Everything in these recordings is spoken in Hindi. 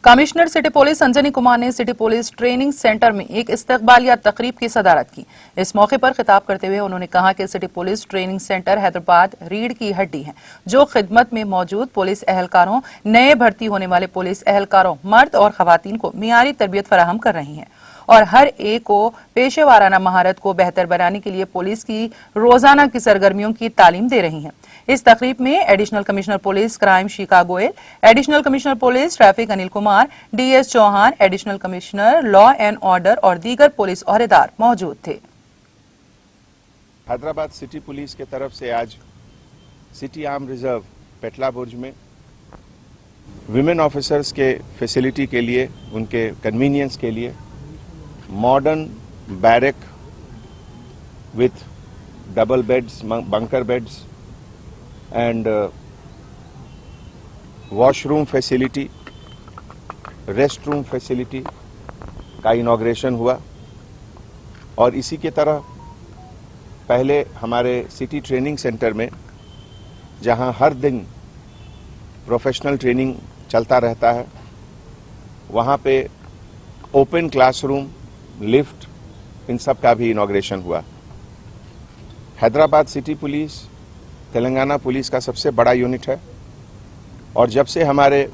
कमिश्नर सिटी पुलिस संजनी कुमार ने सिटी पुलिस ट्रेनिंग सेंटर में एक इस्तकबालिया तकरीब की सदारत की। इस मौके पर खिताब करते हुए उन्होंने कहा कि city police training centre Hyderabad रीढ़ की हड्डी है, जो खिदमत में मौजूद पुलिस एहलकारों, नए भर्ती होने वाले पुलिस एहलकारों, मर्द और खवातीन को मियारी तरबियत फराहम कर रही है और हर एक को पेशेवाराना महारत को बेहतर बनाने के लिए पुलिस की रोजाना की सरगर्मियों की तालीम दे रही हैं। इस तकरीब में additional commissioner police crime Shikha Goyal, additional commissioner police traffic Anil Kumar, DS Chauhan, additional commissioner law and order और दीगर पुलिस ओहदेदार मौजूद थे। हैदराबाद सिटी पुलिस के तरफ से आज सिटी आर्म रिजर्व पेटला बुर्ज में विमेन ऑफिसर्स के फैसिलिटी के लिए, उनके कन्वीनियंस के लिए modern barrack with double beds, bunker beds and washroom facility, rest room facility का इनॉग्रेशन हुआ। और इसी की तरह पहले हमारे सिटी ट्रेनिंग सेंटर में, जहां हर दिन प्रोफेशनल ट्रेनिंग चलता रहता है, वहां पे ओपन क्लासरूम, लिफ्ट, इन सब का भी इनॉग्रेशन हुआ। Hyderabad city police Telangana police का सबसे बड़ा यूनिट है और जब से हमारे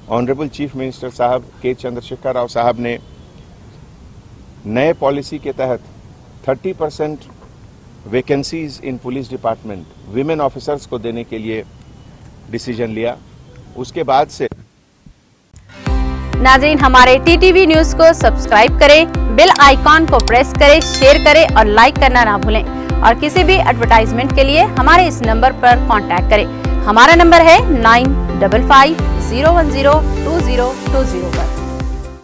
ऑनरेबल चीफ मिनिस्टर साहब के चंद्रशेखर राव साहब ने नए पॉलिसी के तहत 30% vacancies in police department women officers को देने के लिए डिसीजन लिया, उसके बाद से नाज़रीन, हमारे टीटीवी न्यूज को सब्सक्राइब करें, बेल आइकॉन को प्रेस करें, शेयर करें और लाइक करना ना भूलें। और किसी भी एडवर्टाइजमेंट के लिए हमारे इस नंबर पर कांटेक्ट करें। हमारा नंबर है 9550102020 पर।